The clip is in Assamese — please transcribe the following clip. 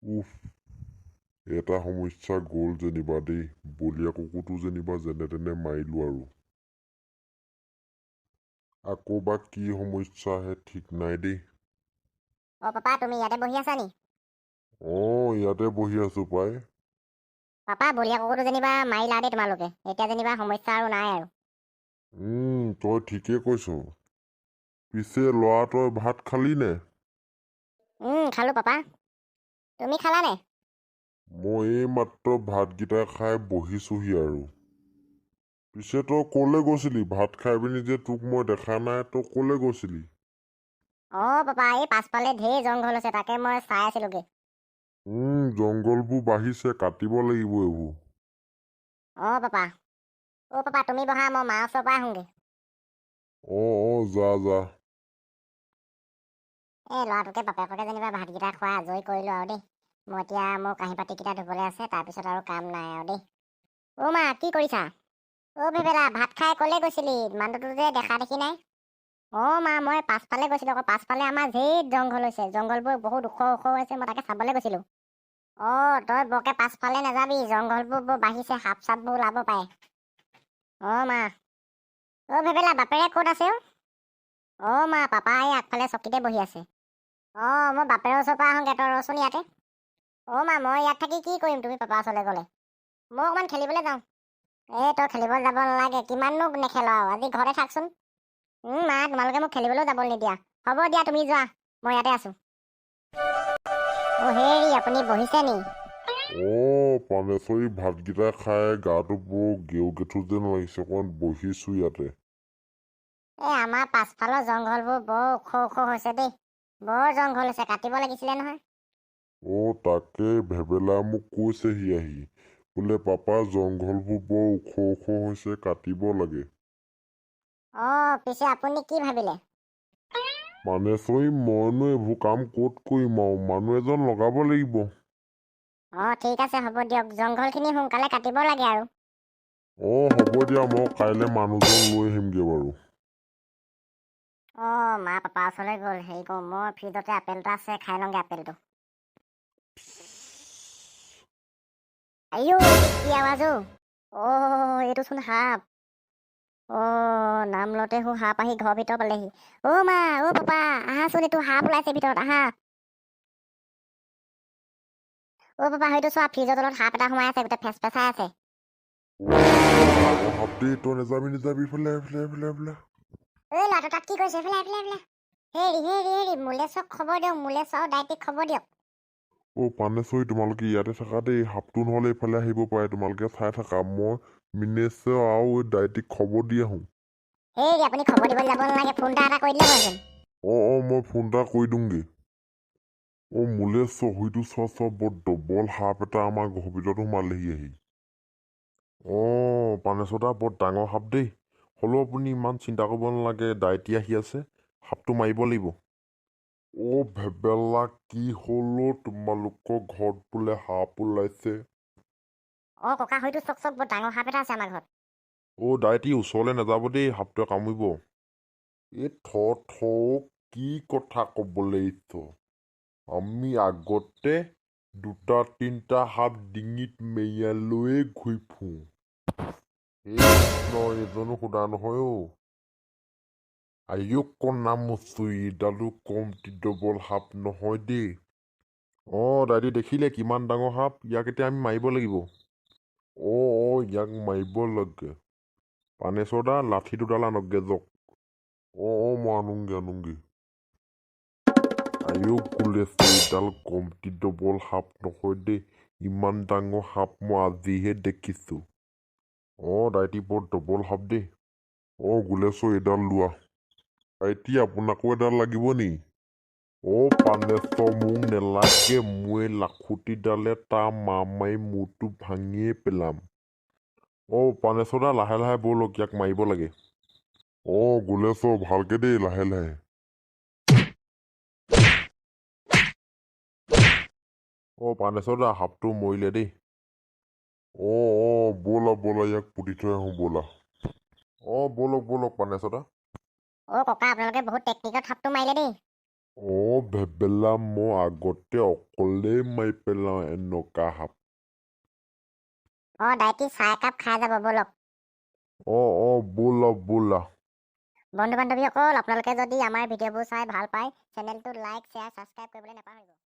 উফ, এটা সমস্যা গ'ল যেনিবা দেই। বলীয়া কুকুৰটো যেনিবা যেনে তেনে মাৰিলোঁ আৰু। আকৌ বা কি সমস্যা আহে ঠিক নাই দেই। পাপা তুমি ইয়াতে বহি আছা নি? ইয়াতে বহি আছো পাই। পাপা বলীয়া কুকুৰটো যেনিবা মাৰিলা দেই তোমালোকে। এতিয়া যেনিবা সমস্যা আৰু নাই আৰু। তই ঠিকে কৈছ। পিছে ল'ৰা তই ভাত খালি নে? খালো পাপা। তুমি খালানে? মই এইমাত্ৰ ভাতকেইটা খাই বহিছোহি আৰু। পিছে তই ক'লৈ গৈছিলি? ভাত খাই পিনি যে তোক মই দেখা নাই, তই ক'লৈ গৈছিলি? পাপা এই পাছফালে ঢেৰ জংঘল আছে, তাকে মই চাই আছিলোগে। জংঘলবোৰ বাঢ়িছে, কাটিব লাগিব এইবোৰ। পাপা। পাপা তুমি বহা, মই মাৰ ওচৰৰ পৰা আহোঁগে। যা যা। ল'ৰাটোকে বাপেককে যেনিবা ভাতকেইটা খোৱাই আজৰি কৰিলোঁ আৰু দেই। মই এতিয়া মোৰ কাঁহী বাতিকেইটা ধুবলৈ আছে, তাৰপিছত আৰু কাম নাই আৰু দেই। মা কি কৰিছা? ভেবেলা ভাত খাই ক'লৈ গৈছিলি? মানুহটো যে দেখা দেখি নাই। মা মই পাছফালে গৈছিলোঁ আকৌ। পাছফালে আমাৰ ঢেৰ জংঘল হৈছে, জংঘলবোৰ বহুত ওখ ওখ হৈছে, মই তাকে চাবলৈ গৈছিলোঁ। তই বৰকে পাছফালে নাযাবি, জংঘলবোৰ বৰ বাঢ়িছে, সাপ চাপবোৰ ওলাব পাৰে। মা। ভেবেলা বাপেৰে ক'ত আছে মা পাপা এই আগফালে চকীতে বহি আছে। মই বাপেৰৰ ওচৰৰ পৰা আহোঁগে, তই ৰচোন ইয়াতে। মা মই ইয়াত থাকি কি কৰিম তুমি পাপাৰ ওচৰলৈ গ'লে? মই অকণমান খেলিবলৈ যাওঁ। তই খেলিবলৈ যাব নালাগে, কিমাননো নেখেল আৰু, আজি ঘৰতে থাকচোন। মা তোমালোকে মোক খেলিবলৈও যাব নিদিয়া। হ'ব দিয়া তুমি যোৱা, মই ইয়াতে আছোঁ। হেৰি আপুনি বহিছে নি? পানেশ্বৰী ভাতকেইটা খাই গাটো বৰ গেও গেঠো যেন লাগিছে, অকণমান বহিছো ইয়াতে। আমাৰ পাছফালৰ জংঘলবোৰ বৰ ওখ ওখ হৈছে দেই। বৰ জংঘল হৈছে, কাটিব লাগিছিলে নহয়। তাকে ভেবেলা মোক কৈছেহি আহি, বোলে পাপা জংঘলবোৰ বৰ ওখ ওখ হৈছে, কাটিব লাগে। পিছে আপুনি কি ভাবিলে? পানেশ্বৰী মইনো এইবোৰ কাম ক'ত কৰিম আৰু, মানুহ এজন লগাব লাগিব। ঠিক আছে হ'ব দিয়ক, জংঘলখিনি সোনকালে কাটিব লাগে আৰু। হ'ব দিয়া, মই কাইলৈ মানুহজন লৈ আহিমগে বাৰু। মা পাপা ওচৰলৈ গ'ল। হেৰি কৰোঁ, মই ফ্ৰিজতে আপেল এটা আছে, খাই লওঁগে আপেলটো। কি আৱাজ এইটোচোন সাপ। নাম লওঁতে সাপ আহি ঘৰৰ ভিতৰত পালেহি। মা পাপা আহাচোন, এইটো সাপ ওলাইছে ভিতৰত, আহা। পাপা সেইটো চোৱা, ফ্ৰিজৰ তলত সাপ এটা সোমাই আছে, গোটেই ফেচ ফেচাই আছে। সাপ দেই, তই নেযাবি এইফালে। ল'ৰাটো তাত কি কৰিছে? হেৰি মোলে চক খবৰ দিয়ক, মোলে চক ডাইৰেক্ট খবৰ দিয়ক। পানেশ্বৰী তোমালোকে ইয়াতে থাকা দেই, সাপটো নহ'লে এইফালে আহিব পাৰে, তোমালোকে চাই থাকা। মই মিনেশ্বৰ আৰু ডাইৰেক্ট খবৰ দি আহোঁ। আপুনি খবৰ দিবলৈ যাব নালাগে, ফোন এটা কৰি দিলে হয়চোন। মই ফোন এটা কৰি দিওঁগে। মোলে চহীটো চোৱা, বৰ ডবল সাপ এটা আমাৰ ঘৰৰ ভিতৰত সোমালেহি আহি। পানেশ্বৰ দা বৰ ডাঙৰ সাপ দেই। হ'লেও আপুনি ইমান চিন্তা কৰিব নালাগে, ডাইটি আহি আছে, সাপটো মাৰিব লাগিব। ভেবেলা কি হ'ল তোমালোকৰ ঘৰত বোলে সাপ ওলাইছে? ককা হয়তো চক বৰ ডাঙৰ সাপ এটা আছে আমাৰ ঘৰত। ডাইটি ওচৰলৈ নাযাব দেই, সাপটোৱে কামুৰিব। কি কথা ক'বলৈ আহিছ? আমি আগতে 2-3টা সাপ ডিঙিত মেৰিয়াই লৈয়ে ঘূৰি ফুৰোঁ। এজনো সোধা নহয় কণা মচুই, এইডালো কমটি ডবল সাপ নহয় দেই। দাদী দেখিলে কিমান ডাঙৰ সাপ, ইয়াক এতিয়া আমি মাৰিব লাগিব। ইয়াক মাৰিব লাগে। পানেশ্বৰ দা লাঠি দুডাল আনকগে যাওক। মই আনোংগে। এইডাল কমটি ডবল সাপ নহয় দেই, ইমান ডাঙৰ সাপ মই আজিহে দেখিছোঁ। দাইটি বৰ ডবল সাপ দেই। গুলেশ্বৰ এইডাল লোৱা। দাইটি আপোনাকো এডাল লাগিব নি? পানেশ্বৰ মোক নেলাগে, মোৰ এই লাখুটিডালে তাৰ মাৰি মূৰটো ভাঙিয়ে পেলাম। পানেশ্বৰ দা লাহে লাহে ব'লক, ইয়াক মাৰিব লাগে। গুলেশ্বৰ ভালকে দেই, লাহে লাহে। পানেশ্বৰ দা সাপটো মৰিলে দেই। ব'লা ইয়াক পুতি থৈ আহোঁ ব'লা। ব'লক পানেশ্বৰ দা। ককা আপোনালোকে বহুত টেকনিকত সাপটো মাৰিলে দেই। ভেবেলা মই আগতে অকলেই মাৰি পেলাওঁ এনেকুৱা সাপ। ডাইটি চাহ একাপ খাই যাব ব'লক। বোলা। বন্ধু বান্ধৱীসকল, আপোনালোকে যদি আমাৰ ভিডিঅ'বোৰ চাই ভাল পায়, চেনেলটো লাইক শ্বেয়াৰ ছাবস্ক্ৰাইব কৰিবলৈ নাপাহৰিব।